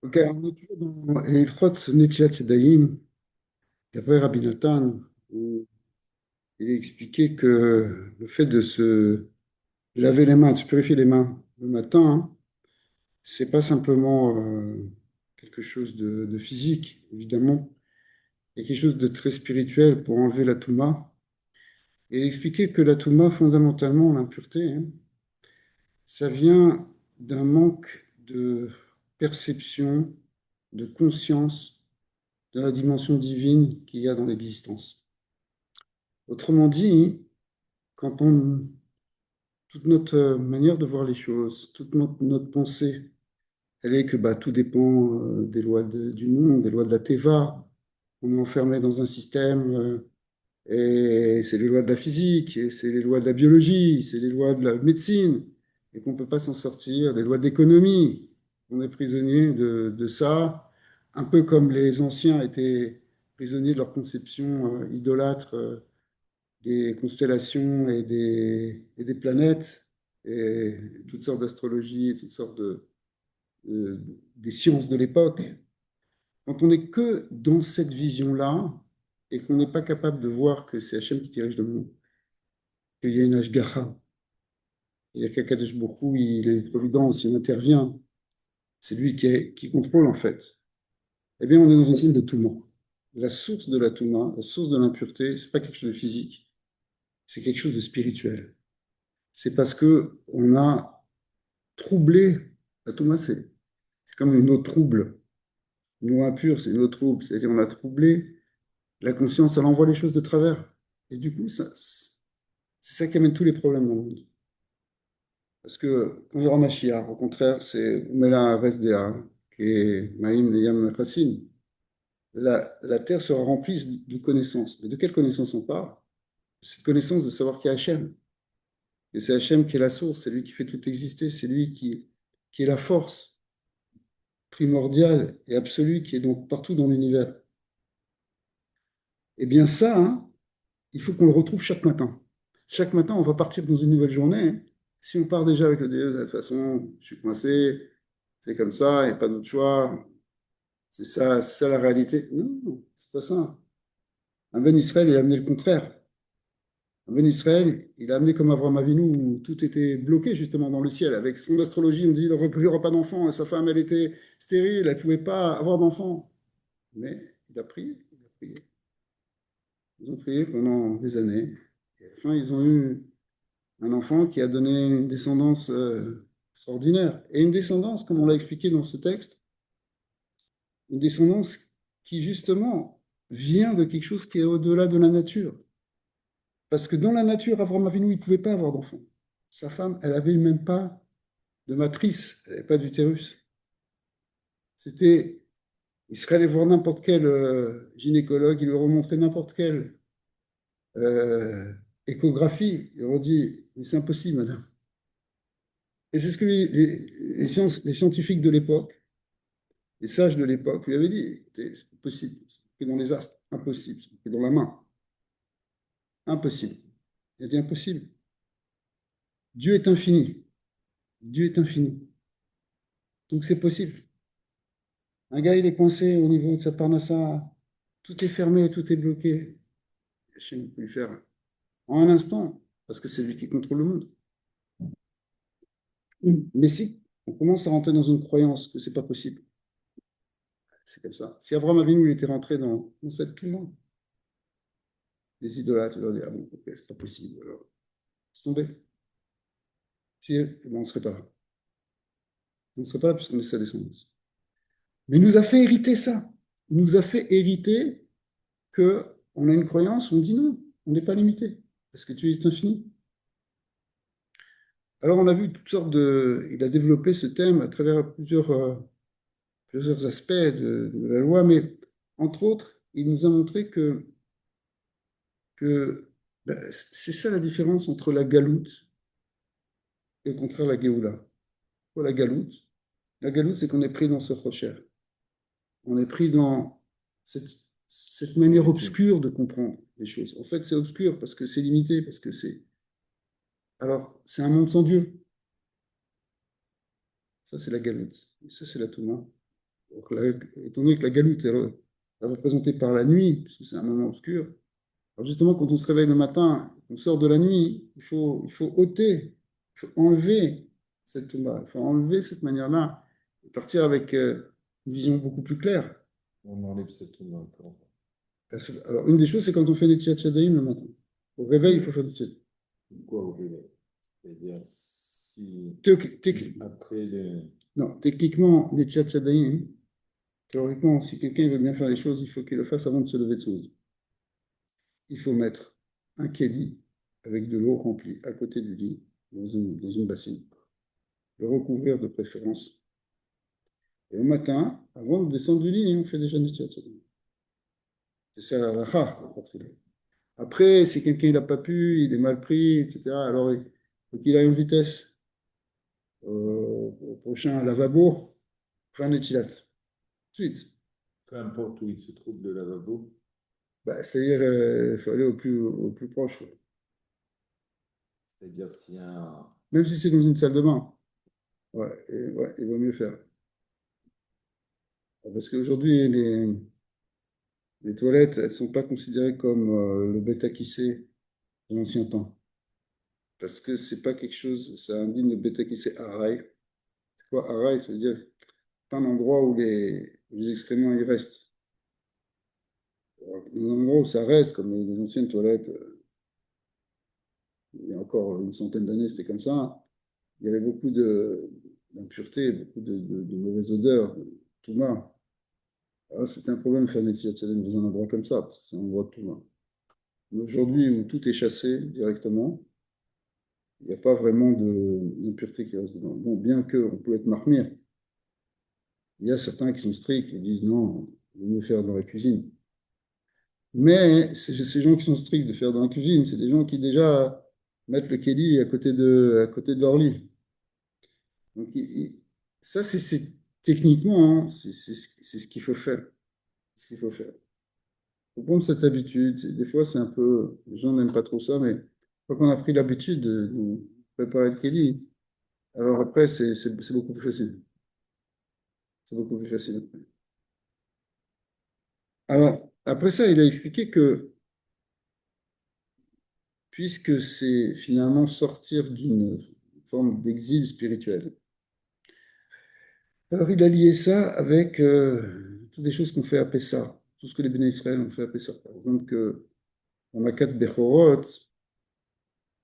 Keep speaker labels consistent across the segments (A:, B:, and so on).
A: Ok, on est toujours dans Hilchot Netziat Yadayim, d'après Rabbi Nathan, où il a expliqué que le fait de se laver les mains, de se purifier les mains le matin, c'est pas simplement quelque chose de physique, évidemment, il y a quelque chose de très spirituel pour enlever la touma. Et il a expliqué que la touma, fondamentalement, l'impureté, ça vient d'un manque de perception, de conscience de la dimension divine qu'il y a dans l'existence. Autrement dit, quand on, toute notre manière de voir les choses, toute notre pensée, elle est que bah, tout dépend des lois du monde, des lois de la Teva. On est enfermé dans un système et c'est les lois de la physique, et c'est les lois de la biologie, c'est les lois de la médecine, et qu'on ne peut pas s'en sortir, des lois d'économie. On est prisonnier de ça, un peu comme les anciens étaient prisonniers de leur conception idolâtre des constellations et des planètes, et toutes sortes d'astrologie, toutes sortes de- des sciences de l'époque. Quand on n'est que dans cette vision-là, et qu'on n'est pas capable de voir que c'est Hachem qui dirige le monde, qu'il y a une Ashgaha, il y a qu'Akadosh Baruch Hu, il a une providence, il intervient, c'est lui qui contrôle en fait. Eh bien, on est dans une zone de Touma. La source de la Touma, la source de l'impureté, c'est pas quelque chose de physique, c'est quelque chose de spirituel. C'est parce que on a troublé. La Touma, c'est comme une eau trouble. Une eau impure, c'est une eau trouble. C'est-à-dire, on a troublé la conscience, elle envoie les choses de travers. Et du coup, c'est ça qui amène tous les problèmes dans le monde. Parce que quand il y aura Mashiach, au contraire, c'est Umela Resdea, qui est Maïm Leyam Chassin. La terre sera remplie de connaissances. Mais de quelle connaissance on parle? Cette connaissance de savoir qu'il y a Hachem. Et c'est Hachem qui est la source, c'est lui qui fait tout exister, c'est lui qui est la force primordiale et absolue qui est donc partout dans l'univers. Eh bien ça, il faut qu'on le retrouve chaque matin. Chaque matin, on va partir dans une nouvelle journée. Si on part déjà avec le Dieu, de toute façon, je suis coincé, c'est comme ça, il n'y a pas d'autre choix, c'est ça la réalité. Non, c'est pas ça. Un Ben Israël, il a amené le contraire. Un Ben Israël, il a amené comme Abraham Avinu, où tout était bloqué justement dans le ciel. Avec son astrologie, on dit il n'y aura pas d'enfant, et sa femme, elle était stérile, elle ne pouvait pas avoir d'enfant. Mais il a prié, il a prié. Ils ont prié pendant des années. Et à la fin, ils ont eu un enfant qui a donné une descendance extraordinaire. Et une descendance, comme on l'a expliqué dans ce texte, une descendance qui justement vient de quelque chose qui est au-delà de la nature. Parce que dans la nature, Avraham Avinu, il ne pouvait pas avoir d'enfant. Sa femme, elle n'avait même pas de matrice, elle n'avait pas d'utérus. C'était, il serait allé voir n'importe quel gynécologue, il lui aurait montré n'importe quelle euh, échographie, il aurait dit, mais c'est impossible, madame. Et c'est ce que les scientifiques de l'époque, les sages de l'époque lui avaient dit, écoutez, c'est impossible, c'est dans les astres, impossible, c'est dans la main, impossible. Il a dit impossible. Dieu est infini. Dieu est infini. Donc c'est possible. Un gars, il est coincé au niveau de sa parnassa, tout est fermé, tout est bloqué. Hachem peut lui faire en un instant, parce que c'est lui qui contrôle le monde. Mais si on commence à rentrer dans une croyance que c'est pas possible, c'est comme ça. Si Abraham Avinu il était rentré dans cette tout le monde, les idolâtres, ils leur dire ah bon, ok, c'est pas possible, alors laisse tomber. Si, eh ben, on ne serait pas là. On ne serait pas là puisqu'on est sa descendance. Mais il nous a fait hériter ça. Il nous a fait hériter que on a une croyance, on dit non, on n'est pas limité, parce que tu es infini. Alors on a vu toutes sortes de. Il a développé ce thème à travers plusieurs aspects de la loi, mais entre autres, il nous a montré que ben, c'est ça la différence entre la galoute et au contraire la Géoula. Pour la galoute, c'est qu'on est pris dans ce rocher. On est pris dans cette manière obscure de comprendre les choses. En fait, c'est obscur parce que c'est limité, parce que c'est. Alors, c'est un monde sans Dieu. Ça, c'est la galoute. Et ça, c'est la Touma. Donc, étant donné que la galoute est représentée par la nuit, puisque c'est un moment obscur, alors justement, quand on se réveille le matin, on sort de la nuit, il faut ôter, il faut enlever cette tomba, il faut enlever cette manière-là, et partir avec une vision beaucoup plus claire.
B: On enlève cette tombe encore.
A: Alors, une des choses, c'est quand on fait des Tchad Shadaïm le matin. Au réveil, il faut faire des Tchad.
B: Quoi au réveil? C'est-à-dire, si après le.
A: Non, techniquement, les Tchad Shadaïm, théoriquement, si quelqu'un veut bien faire les choses, il faut qu'il le fasse avant de se lever de son lit. Il faut mettre un kéli avec de l'eau remplie à côté du lit, dans une bassine. Le recouvrir de préférence. Et au matin, avant de descendre du lit, on fait déjà Netilat Yadayim. C'est ça la halakha. Après, si quelqu'un n'a pas pu, il est mal pris, etc., alors il faut qu'il aille en vitesse au prochain lavabo, faire Netilat. Suite.
B: Peu importe où il se trouve le lavabo.
A: Bah, c'est-à-dire, il faut aller au plus proche.
B: C'est-à-dire s'il y a un.
A: Même si c'est dans une salle de bain. Ouais, ouais, il vaut mieux faire. Parce qu'aujourd'hui, les toilettes, elles ne sont pas considérées comme le bêta qui sait de l'ancien temps. Parce que c'est pas quelque chose, ça indigne le bêta qui sait araï. C'est quoi araï? Ça veut dire pas un endroit où les excréments y restent. Alors, dans un endroit où ça reste, comme les anciennes toilettes, il y a encore une centaine d'années, c'était comme ça. Il y avait beaucoup d'impuretés, beaucoup de mauvaises odeurs, de touma. Alors, c'était un problème de faire des tchadchadem dans un endroit comme ça, parce que c'est un endroit de touma. Mais aujourd'hui, où tout est chassé directement, il n'y a pas vraiment d'impureté qui reste dedans. Bon, bien qu'on peut être marmire, il y a certains qui sont stricts et disent non, il vaut mieux faire dans la cuisine. Mais ces gens qui sont stricts de faire dans la cuisine, c'est des gens qui déjà mettent le kéli à côté de leur lit. Donc, ça, techniquement, hein, c'est ce qu'il faut faire. C'est ce qu'il faut faire. Il faut prendre cette habitude. Des fois, c'est un peu. Les gens n'aiment pas trop ça, mais une fois qu'on a pris l'habitude de préparer le kéli, alors après, c'est beaucoup plus facile. C'est beaucoup plus facile. Alors, après ça, il a expliqué que puisque c'est finalement sortir d'une forme d'exil spirituel, alors il a lié ça avec toutes les choses qu'on fait à Pessah, tout ce que les béné Israël ont fait à Pessah. Par exemple, que dans la 4 Bechorot,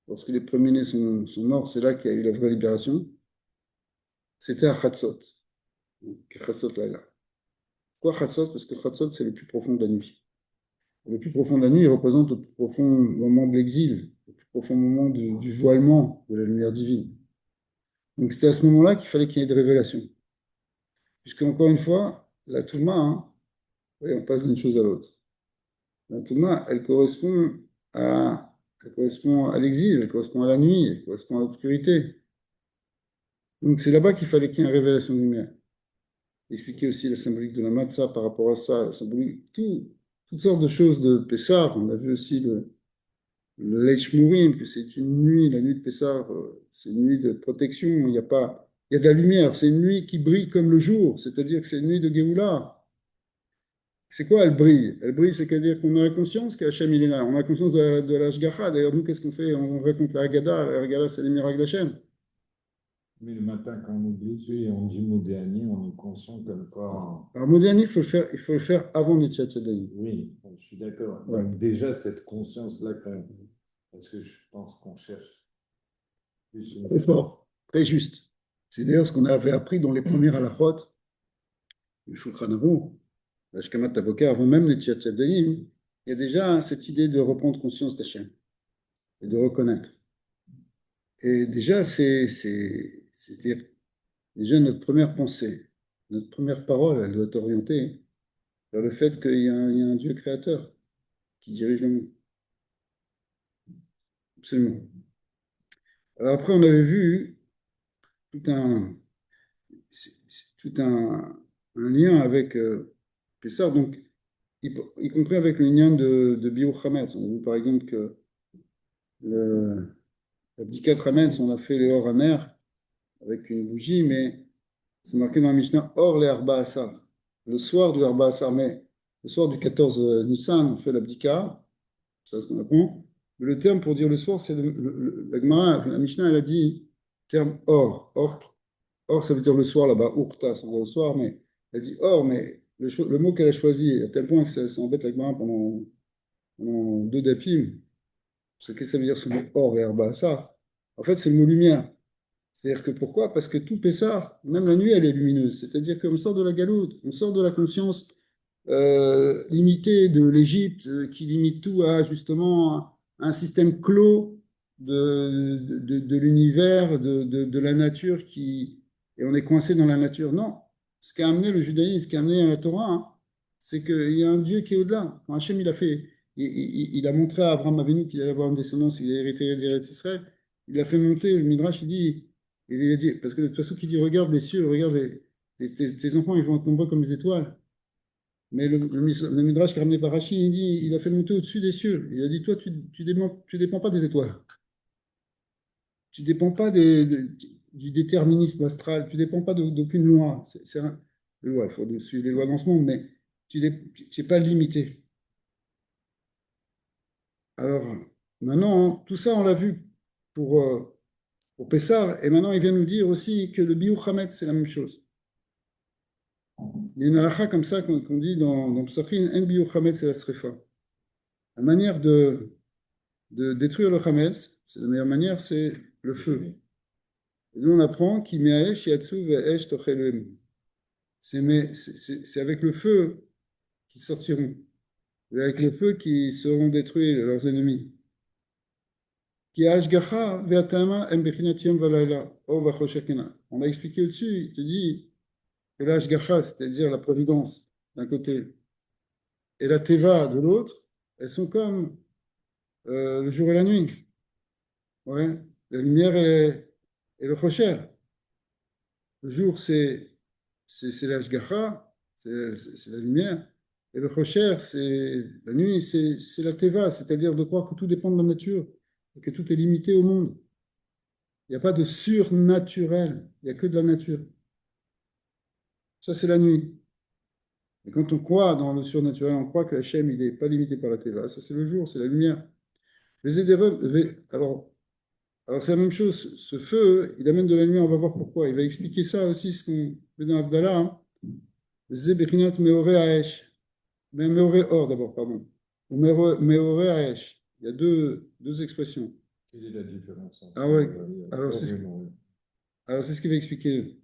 A: lorsque les premiers-nés sont morts, c'est là qu'il y a eu la vraie libération. C'était à Chatzot, Chatzot Laila. Pourquoi Chatzot? Parce que Chatzot, c'est le plus profond de la nuit. Le plus profond de la nuit, il représente le plus profond moment de l'exil, le plus profond moment du voilement de la lumière divine. Donc c'était à ce moment-là qu'il fallait qu'il y ait des révélations. Puisque, encore une fois, la Touma, hein, oui, on passe d'une chose à l'autre. La Touma, elle correspond à l'exil, elle correspond à la nuit, elle correspond à l'obscurité. Donc c'est là-bas qu'il fallait qu'il y ait une révélation de lumière. Expliquer aussi la symbolique de la matzah par rapport à ça, la symbolique, toutes sortes de choses de Pessah. On a vu aussi le Leich Mourim, que c'est une nuit, la nuit de Pessah, c'est une nuit de protection. Il y a de la lumière. C'est une nuit qui brille comme le jour, c'est-à-dire que c'est une nuit de Géoula. C'est quoi, elle brille? Elle brille, c'est-à-dire qu'on a conscience qu'Hachem, il est là. On a conscience de la Shgacha. D'ailleurs, nous, qu'est-ce qu'on fait? On raconte la Haggadah. La Haggadah, c'est les miracles d'Hachem.
B: Mais le matin, quand on oublie, oui, on dit mot dernier, on est conscient comme quoi.
A: Alors, Modiani, il faut le faire avant Nitchat Yadayim.
B: Oui, je suis d'accord.
A: Ouais.
B: Donc, déjà, cette conscience-là, parce que je pense qu'on cherche plus une.
A: Très fort, très juste. C'est d'ailleurs ce qu'on avait appris dans les premières halachot du Shulchan Aruch, la Shkamat Avoka, avant même Nitchat Yadayim. Il y a déjà cette idée de reprendre conscience d'Hachem et de reconnaître. Et déjà, c'est-à-dire, déjà notre première pensée, notre première parole, elle doit être orientée vers le fait qu'il y a un Dieu créateur qui dirige le monde. Absolument. Alors après, on avait vu tout un, c'est tout un lien avec Pessah, donc y compris avec le lien de Biur Hametz. On a vu par exemple que le, la Bdikat Hametz, on a fait les Or Aner avec une bougie, mais c'est marqué dans la Mishnah Or les Arba Asar. le soir du Arba Asar, mais le soir du 14 Nissan, on fait l'abdika, c'est ce qu'on apprend. Mais le terme pour dire le soir, c'est la Gemara, enfin, la Mishnah, elle a dit terme or. Or, ça veut dire le soir là-bas, urta, ça veut dire le soir, mais elle dit or, mais le mot qu'elle a choisi, à tel point que ça embête la Gemara pendant deux dapim, qu'est-ce que ça veut dire ce mot or et Arba Asar? En fait, c'est le mot lumière. C'est-à-dire que pourquoi? Parce que tout Pessah, même la nuit, elle est lumineuse. C'est-à-dire qu'on sort de la galoute, on sort de la conscience limitée de l'Égypte, qui limite tout à justement un système clos de l'univers, de la nature, et on est coincé dans la nature. Non. Ce qui a amené le judaïsme, ce qui a amené la Torah, hein, c'est qu'il y a un Dieu qui est au-delà. Quand Hachem, il a montré à Abraham Avinu qu'il allait avoir une descendance, il a hérité d'Eretz Israël. Il a fait monter, le Midrash, il a dit, parce que de toute façon, qui dit regarde les cieux, regarde tes enfants, ils vont être nombreux comme les étoiles. Mais le Midrash qui est ramené par Rachid, il dit, il a fait monter au-dessus des cieux. Il a dit, toi, tu dépends pas des étoiles. Tu dépends pas du déterminisme astral. Tu dépends pas d'aucune loi. Ouais, il faut suivre les lois dans ce monde, mais tu n'es pas limité. Alors, maintenant, tout ça, on l'a vu pour, pour Pessar, et maintenant, il vient nous dire aussi que le Biou Hametz, c'est la même chose. Il y a une halakha comme ça qu'on dit dans Psachim, En biyu chametz c'est la srefa. La manière de détruire le chametz, c'est la meilleure manière, c'est le feu. Et nous, on apprend qui me'aesh yatsu ve'esh tocheluim. C'est avec le feu qu'ils sortiront, et avec le feu qui seront détruits leurs ennemis. Ki hashgacha ve'atama em bechinat yom v'layla, or v'choshech kena. On l'a expliqué au-dessus, il te dit que la hashgacha, c'est-à-dire la providence d'un côté, et la teva de l'autre, elles sont comme le jour et la nuit. Ouais. La lumière et le rocher. Le jour, c'est l'ashgacha, c'est la lumière. Et le rocher, c'est la nuit, c'est la teva, c'est-à-dire de croire que tout dépend de la nature et que tout est limité au monde. Il n'y a pas de surnaturel, il n'y a que de la nature. Ça, c'est la nuit. Et quand on croit dans le surnaturel, on croit que Hachem, il n'est pas limité par la teva. Ça, c'est le jour, c'est la lumière. Alors, c'est la même chose. Ce feu, il amène de la lumière. On va voir pourquoi. Il va expliquer ça aussi, ce qu'on fait dans Avdallah. Hein. Zebechinat meore haesh. Mais meore or d'abord, pardon. Ou meore haesh. Il y a deux expressions.
B: Quelle est la différence entre
A: Ah ouais.
B: or et non?
A: Alors, c'est ce qu'il va expliquer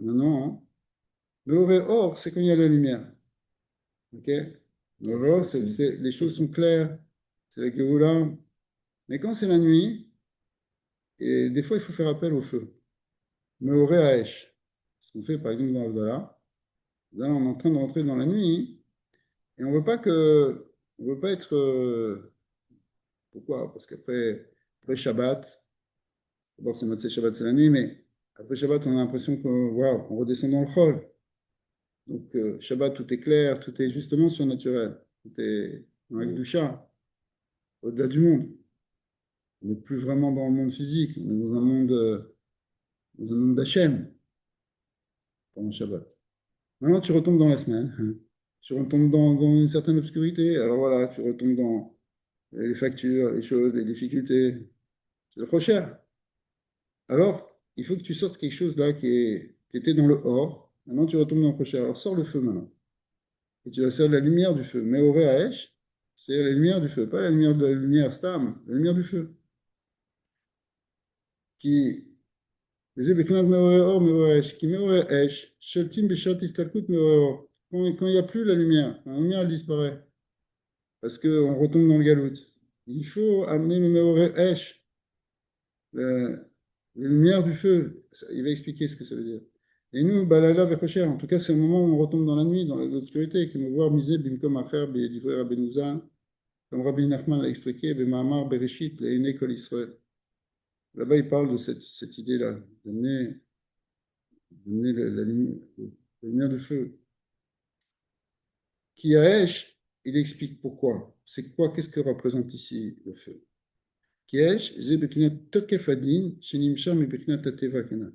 A: maintenant. Hein. Meore or, c'est quand il y a la lumière. OK? Meore or, les choses sont claires. C'est la Géoula. Mais quand c'est la nuit, et des fois, il faut faire appel au feu. Meore haesh. Ce qu'on fait par exemple dans Avdallah. Là, on est en train de rentrer dans la nuit et on veut pas être. Pourquoi? Parce après Shabbat, d'abord c'est Motzei Shabbat, c'est la nuit, mais après Shabbat, on a l'impression qu'on voilà, on redescend dans le chol. Donc Shabbat, tout est clair, tout est justement surnaturel, tout est dans la Kedusha, au-delà du monde. On n'est plus vraiment dans le monde physique, on est dans un monde d'Hachem pendant Shabbat. Maintenant, tu retombes dans la semaine, hein. Tu retombes dans une certaine obscurité. Alors voilà, tu retombes dans les factures, les choses, les difficultés. C'est trop cher. Alors, il faut que tu sortes quelque chose là qui était dans le or. Maintenant, tu retombes dans le trop cher. Alors, sors le feu maintenant. Et tu vas faire la lumière du feu. Mais au Haesh, c'est la lumière du feu, pas la lumière de la lumière Stam, la lumière du feu. Qui. Les Ebeknat Meore Or, Meore Haesh, qui Meore Haesh, Sheltim Beshat Istalkut Meore Or. Quand il n'y a plus la lumière, quand la lumière elle disparaît, parce qu'on retombe dans le galout. Il faut amener le Meore Haesh, la lumière du feu. Il va expliquer ce que ça veut dire. Et nous, Balala Vechocher, en tout cas, c'est le moment où on retombe dans la nuit, dans l'obscurité, qui me voit miser Bimkom Acher, B'Divrei Rabbeinu, comme Rabbi Nachman l'a expliqué, B'Ma'amar Bereshit, Le'ene Kol Israël. Là-bas, il parle de cette idée-là, d'amener la lumière du feu. Qui Aesh, il explique pourquoi. C'est quoi, qu'est-ce que représente ici le feu? Qui Aesh, Ze Bekinat Tokefadin, Shenimsham et Bekinat Tateva Kenan.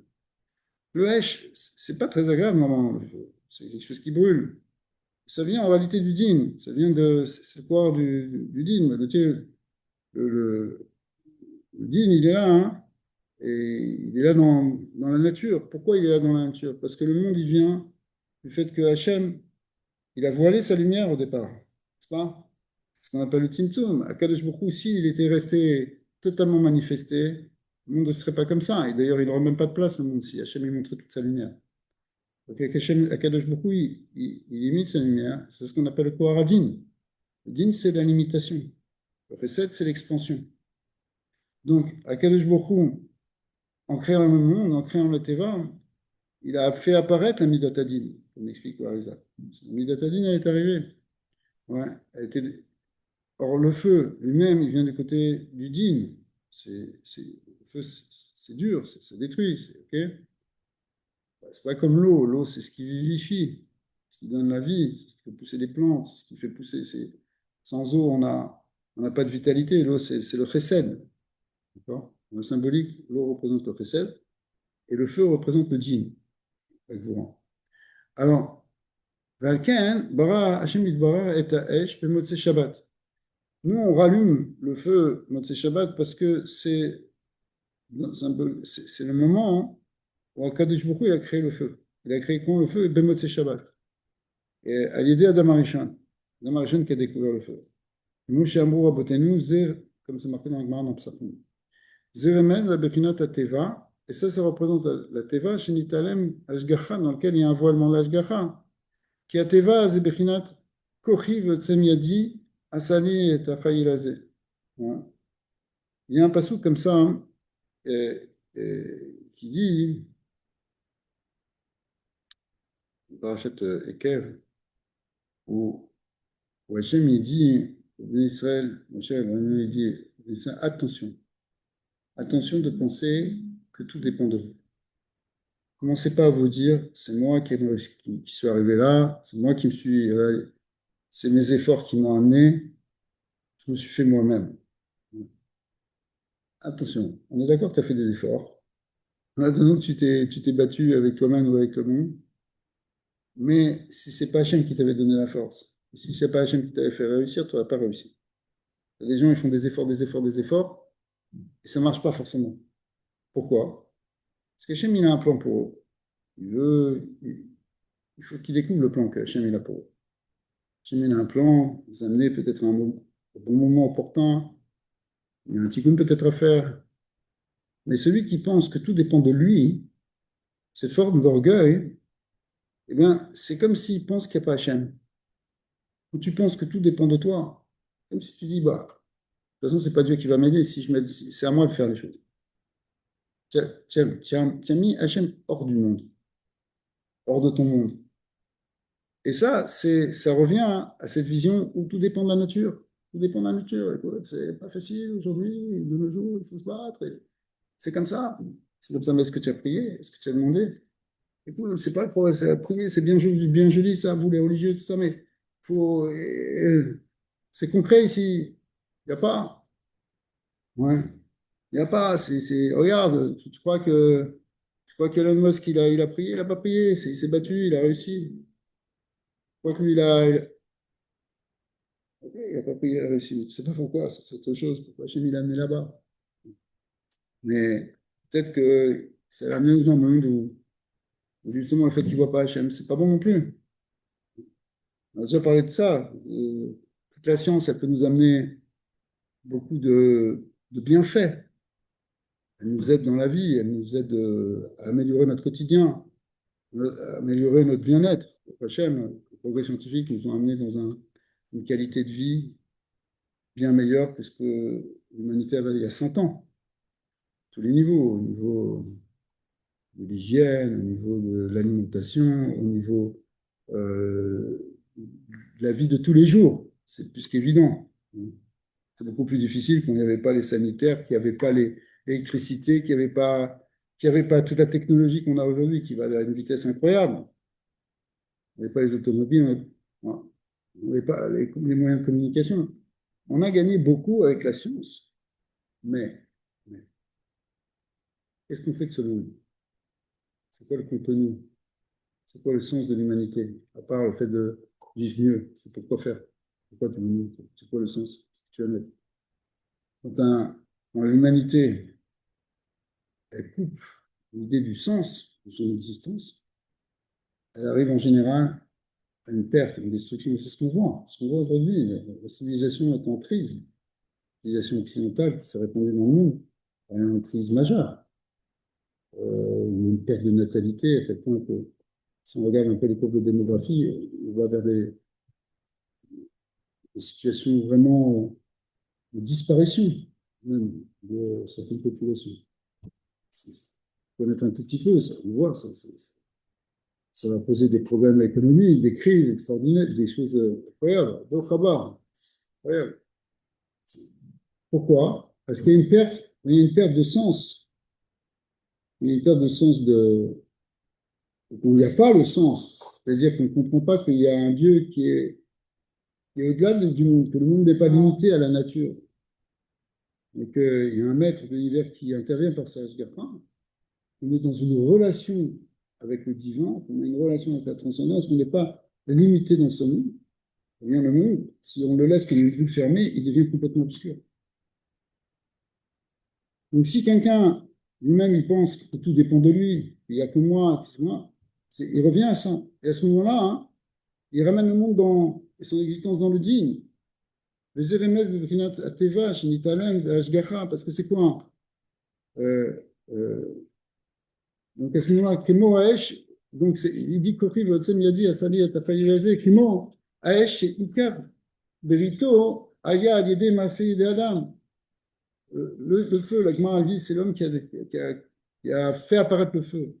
A: Le Hesh, c'est pas très agréable normalement, le feu. C'est quelque chose qui brûle. Ça vient en réalité du dîn, ça vient de, c'est quoi du dîn. Le dîn, il est là, hein, et il est là dans la nature. Pourquoi il est là dans la nature? Parce que le monde, il vient du fait que Hachem, il a voilé sa lumière au départ, n'est-ce pas? C'est ce qu'on appelle le Tzimtzum. Akadosh Baruch Hu, s'il était resté totalement manifesté, le monde ne serait pas comme ça. Et d'ailleurs, il n'aurait même pas de place, le monde, si Hachem il montrait toute sa lumière. Donc, Akadosh Baruch Hu, il imite sa lumière. C'est ce qu'on appelle le Kohar Din. Le Din, c'est la limitation. Le Chesed, c'est l'expansion. Donc, Akadosh Baruch Hu, en créant le monde, en créant le Teva, il a fait apparaître la Midat Hadin, comme explique le Harizal. La Midat Hadin, elle est arrivée. Ouais, or, le feu lui-même, il vient du côté du din. Le feu, c'est dur, ça détruit. Ok. C'est pas comme l'eau. L'eau, c'est ce qui vivifie, ce qui donne la vie, c'est ce qui fait pousser des plantes, c'est ce qui fait pousser. Sans eau, on n'a pas de vitalité. L'eau, c'est le chesed. D'accord. Dans le symbolique, l'eau représente le chesed et le feu représente le din. Alors, Valken, bara Hashem Bara et Ha'esh, Bemotse Shabbat. Nous, on rallume le feu Motzei Shabbat parce que c'est le moment où Akadosh Baruch Hu, il a créé le feu. Il a créé quand le feu? Bemotzei Shabbat. Et à l'idée Adam Arishon. Adam Arishon qui a découvert le feu. Moshe Amrou Rabotenu, Zer, comme c'est marqué dans la Gemara dans Psachim. Zer Emez, la Bekinat Teva. Et ça représente la Teva, Shenitalem Ashgacha, dans lequel il y a un voilement de l'Ashgacha. Qui a Teva, Zer Bekinat Kochiv Tsem Yadi, Asali et Achayilazé. Il y a un passage comme ça, hein, qui dit, Parashat Ekev, où, où Hachem il dit, au Béni Israël, Moshe il dit, attention, attention de penser que tout dépend de vous. Commencez pas à vous dire, c'est moi qui suis arrivé là, c'est moi qui me suis, c'est mes efforts qui m'ont amené, je me suis fait moi-même. Attention, on est d'accord que tu as fait des efforts. Maintenant que tu t'es battu avec toi-même ou avec le monde, mais si c'est pas Hachem qui t'avait donné la force, si c'est pas Hachem qui t'avait fait réussir, tu n'aurais pas réussi. Les gens, ils font des efforts, des efforts, des efforts, et ça ne marche pas forcément. Pourquoi? Parce qu'Hachem, il a un plan pour eux. Il faut qu'ils découvrent le plan que Hachem, il a pour eux. Hachem, il a un plan, vous amener peut-être au bon moment opportun, il y a un tikkun peut-être à faire. Mais celui qui pense que tout dépend de lui, cette forme d'orgueil, eh bien, c'est comme s'il pense qu'il n'y a pas Hachem. Quand tu penses que tout dépend de toi, comme si tu dis, bah, de toute façon, c'est pas Dieu qui va m'aider si c'est à moi de faire les choses. Tu as mis Hachem hors du monde, hors de ton monde. Et ça revient à cette vision où tout dépend de la nature. Tout dépend de la nature. Écoute, c'est pas facile aujourd'hui, de nos jours, il faut se battre. C'est comme ça. C'est comme ça, mais est-ce que tu as prié? Est-ce que tu as demandé? Écoute, c'est pas le problème, c'est la prière, c'est bien joli, ça, vous les religieux, tout ça, mais faut, c'est concret ici. Il n'y a pas. Ouais. Il n'y a pas, regarde, tu crois que Elon Musk, il a prié, il n'a pas prié, il s'est battu, il a réussi. Tu crois que lui, ok, il n'a pas prié, il a réussi. Tu ne sais pas pourquoi, c'est autre chose, pourquoi Hachem, il l'a amené là-bas. Mais peut-être que ça l'a amené dans un monde où justement, le fait qu'il ne voit pas Hachem, c'est pas bon non plus. On a déjà parlé de ça. Toute la science, elle peut nous amener beaucoup de bienfaits. Elle nous aide dans la vie, elle nous aide à améliorer notre quotidien, améliorer notre bien-être. Hachem, les progrès scientifiques nous ont amenés dans une qualité de vie bien meilleure que ce que l'humanité avait il y a 100 ans. Tous les niveaux, au niveau de l'hygiène, au niveau de l'alimentation, au niveau de la vie de tous les jours. C'est plus qu'évident. C'est beaucoup plus difficile quand il n'y avait pas les sanitaires, qu'il n'y avait pas l'électricité, qu'il n'y avait pas toute la technologie qu'on a aujourd'hui, qui va à une vitesse incroyable. On n'avait pas les automobiles, on n'avait pas les moyens de communication. On a gagné beaucoup avec la science, mais qu'est-ce qu'on fait de ce monde? C'est quoi le contenu? C'est quoi le sens de l'humanité? À part le fait de vivent mieux. C'est pourquoi faire. Pourquoi tu c'est quoi le sens que tu vas mettre. Quand l'humanité elle coupe l'idée du sens de son existence, elle arrive en général à une perte, à une destruction. C'est ce qu'on voit. Ce qu'on voit aujourd'hui, la civilisation est en crise. La civilisation occidentale qui s'est répandue dans le monde, elle est en crise majeure. Il y a une perte de natalité à tel point que si on regarde un peu les courbes de démographie, on va vers des situations vraiment de disparition même de certaines populations. Il faut connaître un tout petit peu, ça, on voit, ça va poser des problèmes économiques, des crises extraordinaires, des choses incroyables. Bon, Khabar, incroyable. Pourquoi? Parce qu'il y a une perte, il y a une perte de sens. Il y a une perte de sens où il n'y a pas le sens. C'est-à-dire qu'on ne comprend pas qu'il y a un Dieu qui est au-delà du monde, que le monde n'est pas limité à la nature, mais qu'il y a un maître de l'univers qui intervient par sa Hashgacha. On est dans une relation avec le divin, on a une relation avec la transcendance, on n'est pas limité dans ce monde. Eh bien, le monde, si on le laisse comme une bulle fermée, il devient complètement obscur. Donc, si quelqu'un lui-même il pense que tout dépend de lui, il n'y a que moi, il revient à ça. Et à ce moment-là, hein, il ramène le monde dans et son existence dans le dîn. Les Eremes, Bebrinat Ateva, Shinitalem, Ashgacha, parce que c'est quoi? euh, euh, Donc à ce moment-là, Kemo Aesh, donc il dit Kochi, Votsem Yadi, Asali, Atafayireze, Kemo Aesh, c'est Ikar, Berito, Aya, Yede, Masei, de Adam. Le feu, la Gemara dit, c'est l'homme qui a fait apparaître le feu.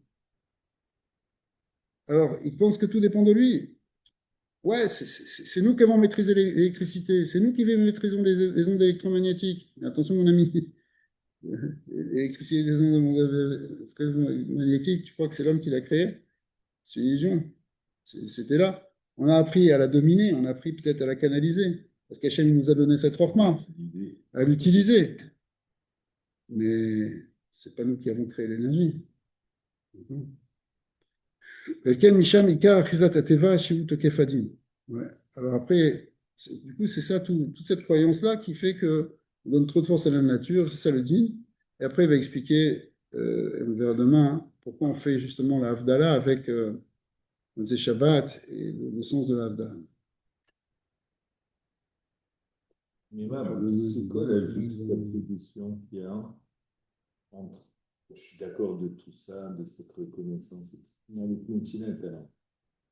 A: Alors, il pense que tout dépend de lui. Ouais, c'est nous qui avons maîtrisé l'électricité, c'est nous qui maîtrisons les ondes électromagnétiques. Mais attention, mon ami, l'électricité des ondes magnétiques, tu crois que c'est l'homme qui l'a créé? C'est une illusion. C'était là. On a appris à la dominer, on a appris peut-être à la canaliser, parce qu'Hachem nous a donné cette rochma, à l'utiliser. Mais c'est pas nous qui avons créé l'énergie. Lequel Misham Ika Achizat Ateva Shivu Tokefadim. Ouais. Alors après, du coup, c'est ça, toute cette croyance-là qui fait que on donne trop de force à la nature, c'est ça le din. Et après, il va expliquer, et on verra demain, hein, pourquoi on fait justement la Havdalah avec on disait Shabbat et le sens de la Havdalah.
B: Mais même, c'est quoi la juxtaposition qu'il y a entre, je suis d'accord de tout ça, de cette reconnaissance, mais le continent, alors.